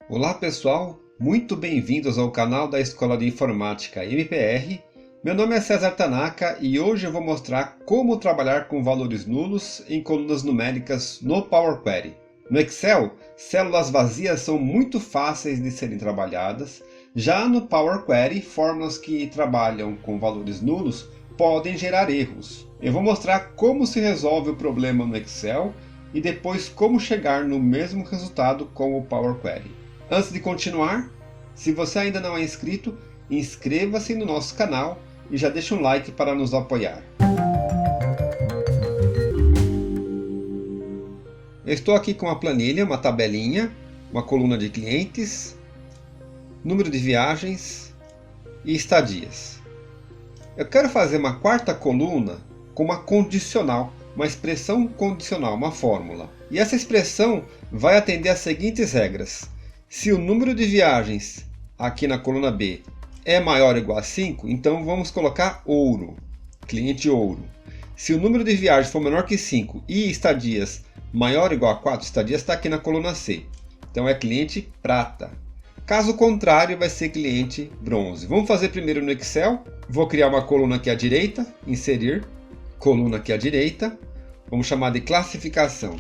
Olá pessoal, muito bem-vindos ao canal da Escola de Informática MPR. Meu nome é César Tanaka e hoje eu vou mostrar como trabalhar com valores nulos em colunas numéricas no Power Query. No Excel, células vazias são muito fáceis de serem trabalhadas. Já no Power Query, fórmulas que trabalham com valores nulos podem gerar erros. Eu vou mostrar como se resolve o problema no Excel e depois como chegar no mesmo resultado com o Power Query. Antes de continuar, se você ainda não é inscrito, inscreva-se no nosso canal e já deixa um like para nos apoiar. Eu estou aqui com uma planilha, uma tabelinha, uma coluna de clientes, número de viagens e estadias. Eu quero fazer uma quarta coluna com uma condicional, uma expressão condicional, uma fórmula. E essa expressão vai atender às seguintes regras. Se o número de viagens aqui na coluna B é maior ou igual a 5, então vamos colocar ouro, cliente ouro. Se o número de viagens for menor que 5 e estadias maior ou igual a 4, estadias está aqui na coluna C. Então é cliente prata. Caso contrário, vai ser cliente bronze. Vamos fazer primeiro no Excel. Vou criar uma coluna aqui à direita, inserir, coluna aqui à direita. Vamos chamar de classificação.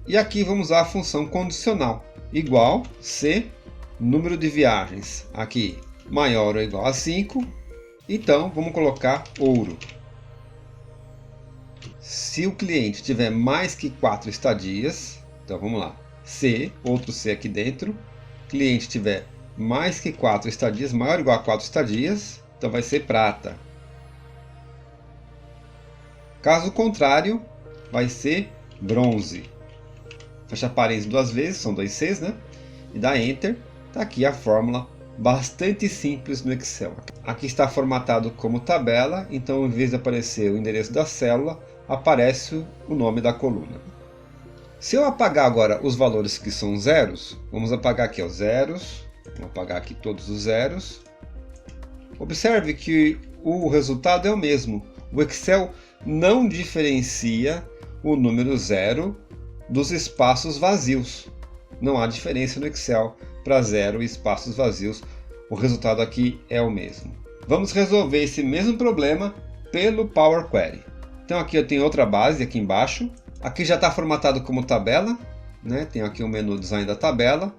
E aqui vamos usar a função condicional, igual se número de viagens aqui maior ou igual a 5. Então vamos colocar ouro. Se o cliente tiver mais que 4 estadias, então vamos lá. C, outro C aqui dentro, cliente tiver mais que 4 estadias, maior ou igual a 4 estadias, então vai ser prata. Caso contrário, vai ser bronze. Fecha parênteses duas vezes, são dois Cs, né? E dá Enter, está aqui a fórmula, bastante simples no Excel. Aqui está formatado como tabela, então em vez de aparecer o endereço da célula, aparece o nome da coluna. Se eu apagar agora os valores que são zeros, vamos apagar aqui os zeros, vamos apagar aqui todos os zeros. Observe que o resultado é o mesmo. O Excel não diferencia o número zero dos espaços vazios. Não há diferença no Excel para zero e espaços vazios. O resultado aqui é o mesmo. Vamos resolver esse mesmo problema pelo Power Query. Então aqui eu tenho outra base aqui embaixo. Aqui já está formatado como tabela, né? Tem aqui o menu design da tabela.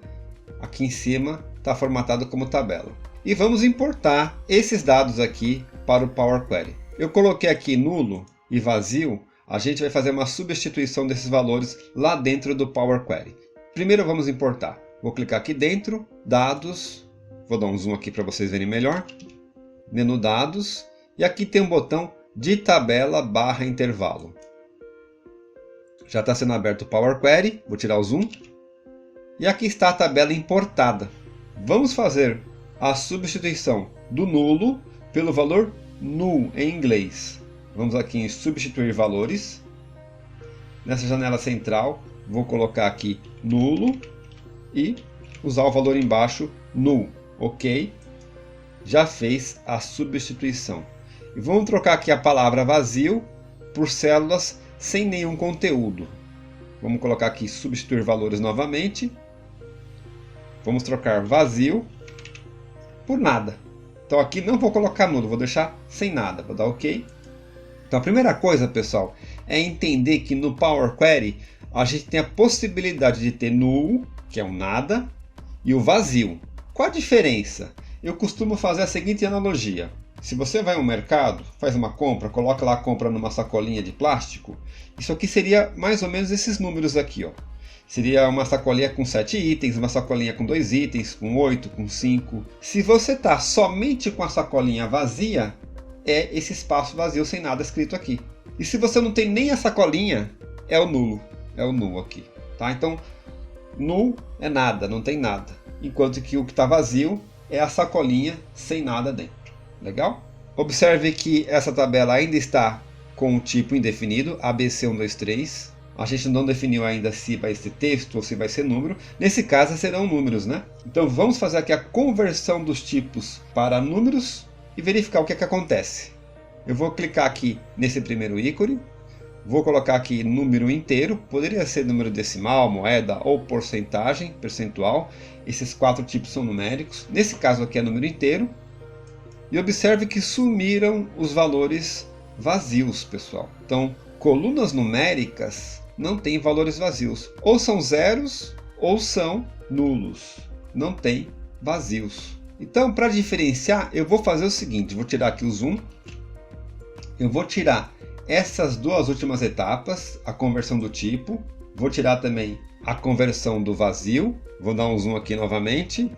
Aqui em cima está formatado como tabela. E vamos importar esses dados aqui para o Power Query. Eu coloquei aqui nulo e vazio. A gente vai fazer uma substituição desses valores lá dentro do Power Query. Primeiro vamos importar. Vou clicar aqui dentro, dados. Vou dar um zoom aqui para vocês verem melhor. Menu dados. E aqui tem um botão de tabela / intervalo. Já está sendo aberto o Power Query, vou tirar o zoom. E aqui está a tabela importada. Vamos fazer a substituição do nulo pelo valor null em inglês. Vamos aqui em substituir valores. Nessa janela central, vou colocar aqui nulo e usar o valor embaixo null. Ok? Já fez a substituição. E vamos trocar aqui a palavra vazio por células sem nenhum conteúdo. Vamos colocar aqui substituir valores novamente. Vamos trocar vazio por nada. Então aqui não vou colocar nulo, vou deixar sem nada. Vou dar OK. Então a primeira coisa, pessoal, é entender que no Power Query a gente tem a possibilidade de ter null, que é um nada, e o vazio. Qual a diferença? Eu costumo fazer a seguinte analogia. Se você vai ao mercado, faz uma compra, coloca lá a compra numa sacolinha de plástico, isso aqui seria mais ou menos esses números aqui, ó. Seria uma sacolinha com 7 itens, uma sacolinha com 2 itens, com 8, com 5. Se você está somente com a sacolinha vazia, é esse espaço vazio sem nada escrito aqui. E se você não tem nem a sacolinha, é o nulo. É o null aqui. Tá? Então, null é nada, não tem nada. Enquanto que o que está vazio é a sacolinha sem nada dentro. Legal? Observe que essa tabela ainda está com o tipo indefinido, ABC123. A gente não definiu ainda se vai ser texto ou se vai ser número. Nesse caso serão números, né? Então vamos fazer aqui a conversão dos tipos para números e verificar o que acontece. Eu vou clicar aqui nesse primeiro ícone, Vou colocar aqui número inteiro, poderia ser número decimal, moeda ou porcentagem, percentual. Esses 4 tipos são numéricos. Nesse caso aqui é número inteiro. E observe que sumiram os valores vazios, pessoal. Então, colunas numéricas não têm valores vazios. Ou são zeros ou são nulos. Não tem vazios. Então, para diferenciar, eu vou fazer o seguinte. Vou tirar aqui o zoom. Eu vou tirar essas duas últimas etapas, a conversão do tipo. Vou tirar também a conversão do vazio. Vou dar um zoom aqui novamente.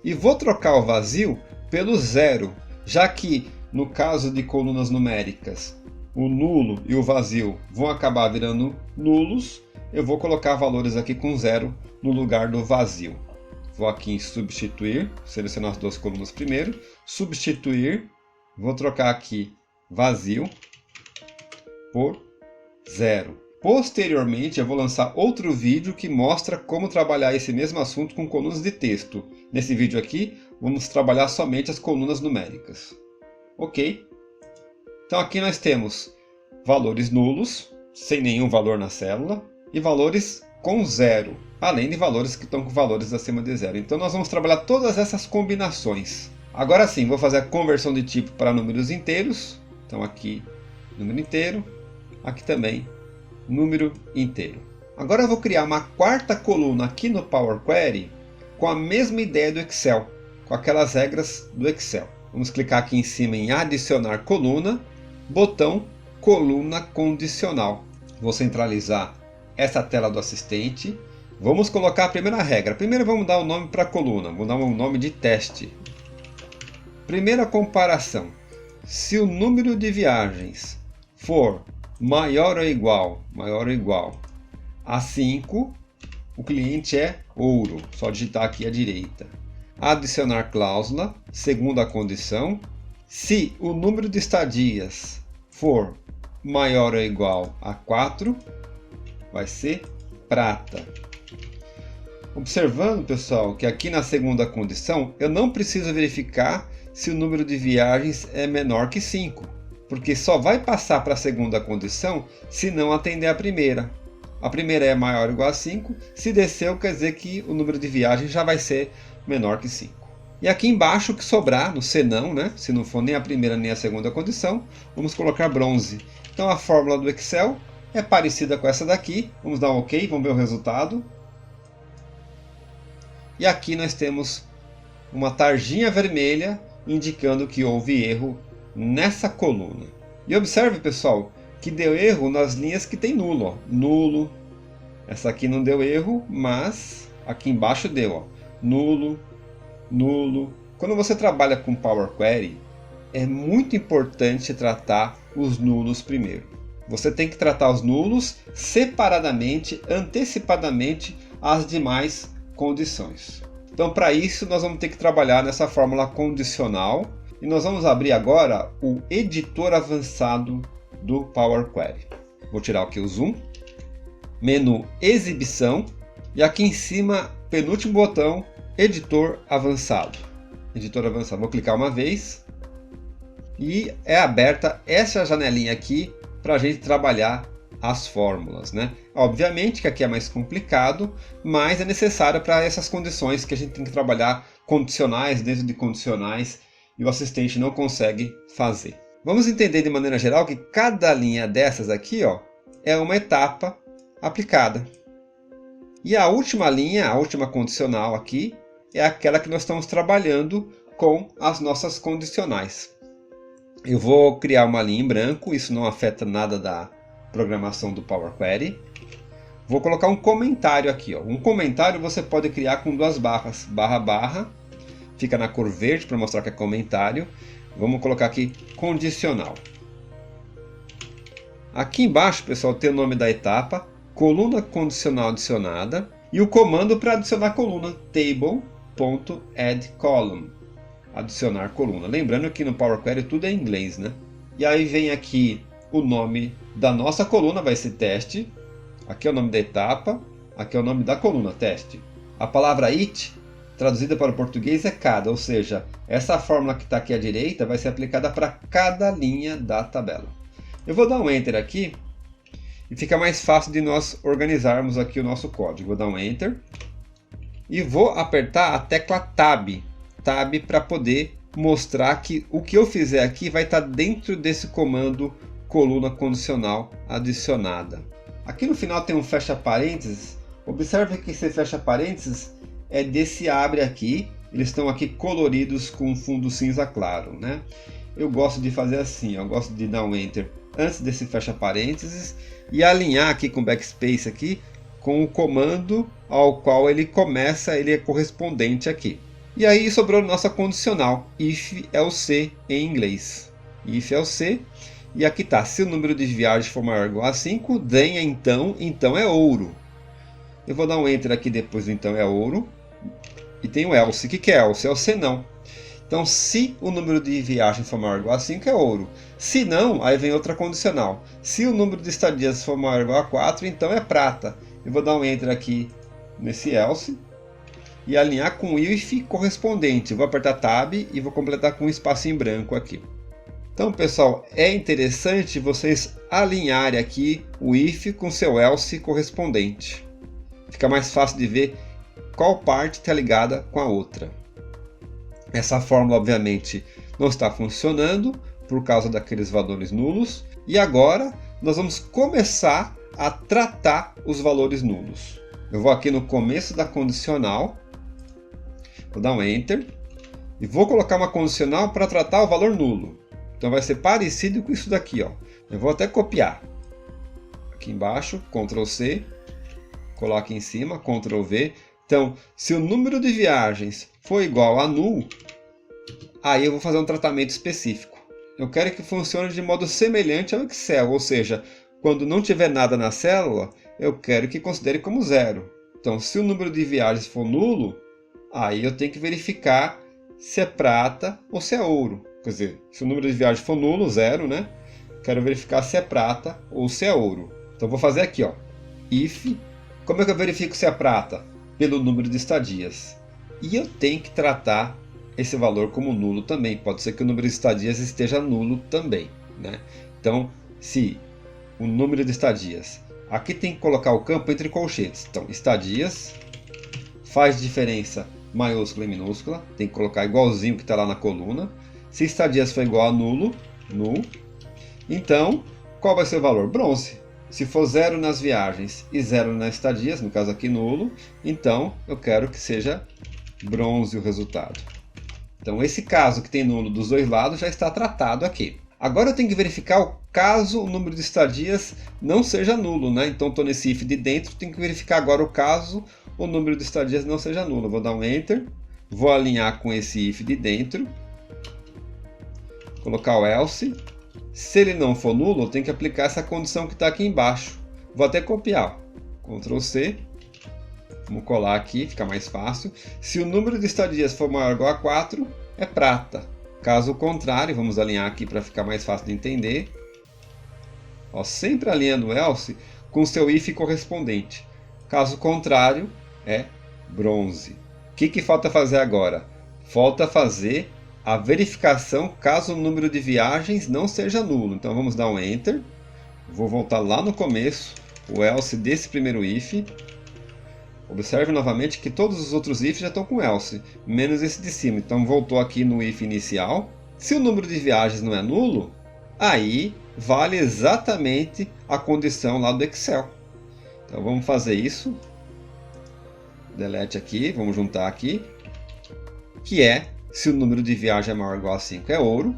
E vou trocar o vazio pelo zero, já que no caso de colunas numéricas, o nulo e o vazio vão acabar virando nulos. Eu vou colocar valores aqui com zero no lugar do vazio. Vou aqui em substituir, selecionar as duas colunas primeiro. Substituir, vou trocar aqui vazio por zero. Posteriormente, eu vou lançar outro vídeo que mostra como trabalhar esse mesmo assunto com colunas de texto. Nesse vídeo aqui, vamos trabalhar somente as colunas numéricas. Ok? Então aqui nós temos valores nulos, sem nenhum valor na célula, e valores com zero, além de valores que estão com valores acima de zero. Então nós vamos trabalhar todas essas combinações. Agora sim, vou fazer a conversão de tipo para números inteiros. Então aqui, número inteiro. Aqui também, número inteiro. Agora eu vou criar uma quarta coluna aqui no Power Query com a mesma ideia do Excel, com aquelas regras do Excel. Vamos clicar aqui em cima em adicionar coluna, botão coluna condicional. Vou centralizar essa tela do assistente. Vamos colocar a primeira regra. Primeiro vamos dar o nome para a coluna, vou dar um nome de teste. Primeira comparação. Se o número de viagens for maior ou igual a 5, o cliente é ouro. Só digitar aqui à direita. Adicionar cláusula, segunda condição. Se o número de estadias for maior ou igual a 4, vai ser prata. Observando, pessoal, que aqui na segunda condição eu não preciso verificar se o número de viagens é menor que 5, porque só vai passar para a segunda condição se não atender a primeira. A primeira é maior ou igual a 5, se desceu quer dizer que o número de viagens já vai ser menor que 5. E aqui embaixo o que sobrar, no senão, né? Se não for nem a primeira nem a segunda condição, vamos colocar bronze. Então a fórmula do Excel é parecida com essa daqui. Vamos dar um OK, vamos ver o resultado. E aqui nós temos uma tarjinha vermelha indicando que houve erro nessa coluna. E observe, pessoal, que deu erro nas linhas que tem nulo. Ó. Nulo. Essa aqui não deu erro, mas aqui embaixo deu. Ó. Nulo, nulo. Quando você trabalha com Power Query, é muito importante tratar os nulos primeiro. Você tem que tratar os nulos separadamente, antecipadamente às demais condições. Então, para isso, nós vamos ter que trabalhar nessa fórmula condicional. E nós vamos abrir agora o editor avançado do Power Query. Vou tirar aqui o zoom. Menu exibição. E aqui em cima, penúltimo botão, editor avançado. Editor avançado. Vou clicar uma vez. E é aberta essa janelinha aqui para a gente trabalhar as fórmulas, né? Obviamente que aqui é mais complicado, mas é necessário para essas condições que a gente tem que trabalhar condicionais dentro de condicionais e o assistente não consegue fazer. Vamos entender de maneira geral que cada linha dessas aqui, ó, é uma etapa aplicada. E a última linha, a última condicional aqui, é aquela que nós estamos trabalhando com as nossas condicionais. Eu vou criar uma linha em branco, isso não afeta nada da programação do Power Query. Vou colocar um comentário aqui. Ó. Um comentário você pode criar com duas barras. Barra, barra. Fica na cor verde para mostrar que é comentário. Vamos colocar aqui condicional. Aqui embaixo, pessoal, tem o nome da etapa. Coluna condicional adicionada. E o comando para adicionar coluna. Table.addColumn. Adicionar coluna. Lembrando que no Power Query tudo é em inglês, né? E aí vem aqui o nome da nossa coluna, vai ser teste. Aqui é o nome da etapa. Aqui é o nome da coluna, teste. A palavra it, traduzida para o português, é cada. Ou seja, essa fórmula que está aqui à direita vai ser aplicada para cada linha da tabela. Eu vou dar um Enter aqui e fica mais fácil de nós organizarmos aqui o nosso código. Vou dar um Enter e vou apertar a tecla Tab, Tab para poder mostrar que o que eu fizer aqui vai estar dentro desse comando coluna condicional adicionada. Aqui no final tem um fecha parênteses. Observe que esse fecha parênteses é desse abre aqui. Eles estão aqui coloridos com fundo cinza claro, né? Eu gosto de fazer assim, eu gosto de dar um Enter antes desse fecha parênteses e alinhar aqui com o backspace aqui com o comando ao qual ele começa, ele é correspondente aqui. E aí sobrou nossa condicional, if else em inglês. If else, e aqui está, se o número de viagens for maior ou igual a 5, then então é ouro. Eu vou dar um Enter aqui depois do então é ouro. E tem o else. O que é else? Else não. Então, se o número de viagens for maior ou igual a 5, é ouro. Se não, aí vem outra condicional. Se o número de estadias for maior ou igual a 4, então é prata. Eu vou dar um Enter aqui nesse else e alinhar com o if correspondente. Eu vou apertar Tab e vou completar com um espaço em branco aqui. Então, pessoal, é interessante vocês alinharem aqui o if com seu else correspondente. Fica mais fácil de ver qual parte está ligada com a outra. Essa fórmula, obviamente, não está funcionando por causa daqueles valores nulos. E agora nós vamos começar a tratar os valores nulos. Eu vou aqui no começo da condicional, vou dar um Enter e vou colocar uma condicional para tratar o valor nulo. Então vai ser parecido com isso daqui, ó. Eu vou até copiar. Aqui embaixo, Ctrl C, coloco em cima, Ctrl V. Então, se o número de viagens for igual a null, aí eu vou fazer um tratamento específico. Eu quero que funcione de modo semelhante ao Excel, ou seja, quando não tiver nada na célula, eu quero que considere como zero. Então, se o número de viagens for nulo, aí eu tenho que verificar se é prata ou se é ouro. Quer dizer, se o número de viagens for nulo, zero, né? Quero verificar se é prata ou se é ouro. Então, vou fazer aqui, ó, if. Como é que eu verifico se é prata? Pelo número de estadias. E eu tenho que tratar esse valor como nulo também. Pode ser que o número de estadias esteja nulo também, né? Então, se o número de estadias... Aqui tem que colocar o campo entre colchetes. Então, estadias faz diferença maiúscula e minúscula. Tem que colocar igualzinho que está lá na coluna. Se estadias for igual a nulo, null. Então, qual vai ser o valor? Bronze. Se for 0 nas viagens e 0 nas estadias, no caso aqui nulo, então eu quero que seja bronze o resultado. Então esse caso que tem nulo dos dois lados já está tratado aqui. Agora eu tenho que verificar o caso o número de estadias não seja nulo, né? Então estou nesse if de dentro, tenho que verificar agora o caso o número de estadias não seja nulo. Vou dar um Enter, vou alinhar com esse if de dentro, colocar o else. Se ele não for nulo, eu tenho que aplicar essa condição que está aqui embaixo. Vou até copiar. Ctrl C. Vamos colar aqui, fica mais fácil. Se o número de estadias for maior ou igual a 4, é prata. Caso contrário, vamos alinhar aqui para ficar mais fácil de entender. Ó, sempre alinhando o else com o seu if correspondente. Caso contrário, é bronze. O que falta fazer agora? Falta fazer a verificação caso o número de viagens não seja nulo. Então vamos dar um Enter. Vou voltar lá no começo, o else desse primeiro if. Observe novamente que todos os outros ifs já estão com else, menos esse de cima. Então voltou aqui no if inicial. Se o número de viagens não é nulo, aí vale exatamente a condição lá do Excel. Então vamos fazer isso. Delete aqui, vamos juntar aqui. Que é, se o número de viagem é maior ou igual a 5, é ouro.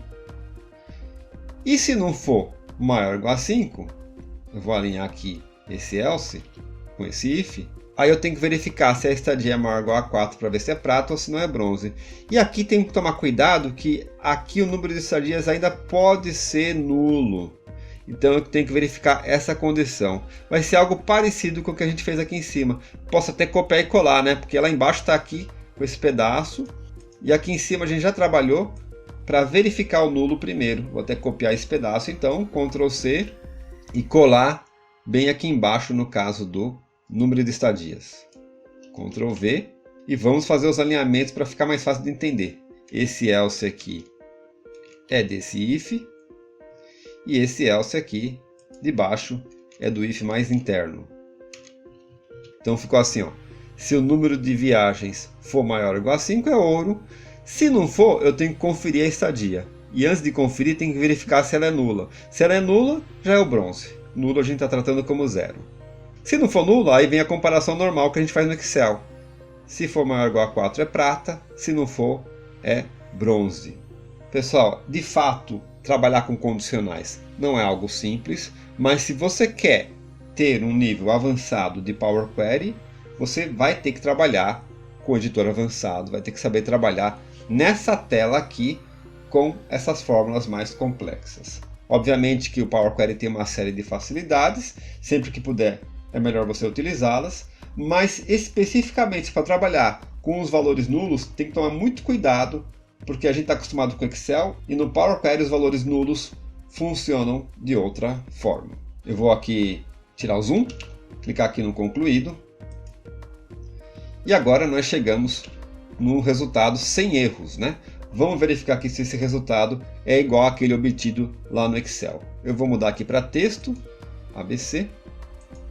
E se não for maior ou igual a 5, eu vou alinhar aqui esse else com esse if. Aí eu tenho que verificar se a estadia é maior ou igual a 4 para ver se é prata ou se não é bronze. E aqui tem que tomar cuidado que aqui o número de estadias ainda pode ser nulo. Então eu tenho que verificar essa condição. Vai ser algo parecido com o que a gente fez aqui em cima. Posso até copiar e colar, né? Porque lá embaixo está aqui com esse pedaço. E aqui em cima a gente já trabalhou para verificar o nulo primeiro. Vou até copiar esse pedaço então, Ctrl C e colar bem aqui embaixo no caso do número de estadias. Ctrl V e vamos fazer os alinhamentos para ficar mais fácil de entender. Esse else aqui é desse if e esse else aqui de baixo é do if mais interno. Então ficou assim, ó. Se o número de viagens for maior ou igual a 5 é ouro. Se não for, eu tenho que conferir a estadia. E antes de conferir, tem que verificar se ela é nula. Se ela é nula, já é o bronze. Nulo a gente está tratando como 0. Se não for nulo, aí vem a comparação normal que a gente faz no Excel. Se for maior ou igual a 4 é prata, se não for é bronze. Pessoal, de fato, trabalhar com condicionais não é algo simples, mas se você quer ter um nível avançado de Power Query, você vai ter que trabalhar com o editor avançado, vai ter que saber trabalhar nessa tela aqui com essas fórmulas mais complexas. Obviamente que o Power Query tem uma série de facilidades, sempre que puder é melhor você utilizá-las, mas especificamente para trabalhar com os valores nulos tem que tomar muito cuidado, porque a gente está acostumado com o Excel e no Power Query os valores nulos funcionam de outra forma. Eu vou aqui tirar o zoom, clicar aqui no concluído e agora nós chegamos no resultado sem erros, né? Vamos verificar aqui se esse resultado é igual àquele obtido lá no Excel. Eu vou mudar aqui para texto, ABC,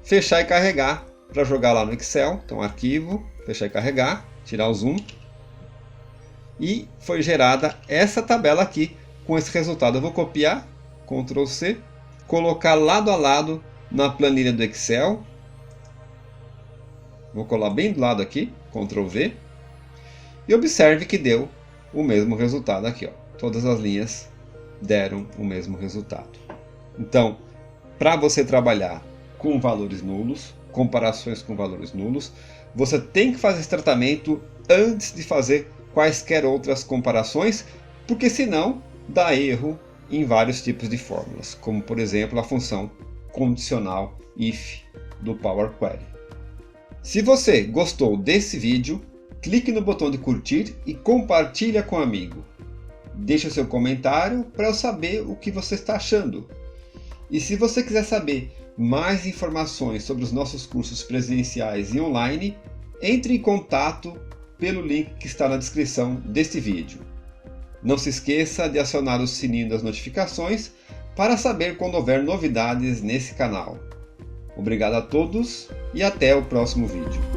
fechar e carregar para jogar lá no Excel. Então arquivo, fechar e carregar, tirar o zoom. E foi gerada essa tabela aqui com esse resultado. Eu vou copiar, Ctrl C, colocar lado a lado na planilha do Excel. Vou colar bem do lado aqui, Ctrl V. E observe que deu o mesmo resultado aqui, ó. Todas as linhas deram o mesmo resultado. Então, para você trabalhar com valores nulos, comparações com valores nulos, você tem que fazer esse tratamento antes de fazer quaisquer outras comparações, porque senão dá erro em vários tipos de fórmulas, como por exemplo a função condicional if do Power Query. Se você gostou desse vídeo, clique no botão de curtir e compartilha com um amigo. Deixe o seu comentário para eu saber o que você está achando. E se você quiser saber mais informações sobre os nossos cursos presenciais e online, entre em contato pelo link que está na descrição deste vídeo. Não se esqueça de acionar o sininho das notificações para saber quando houver novidades nesse canal. Obrigado a todos e até o próximo vídeo.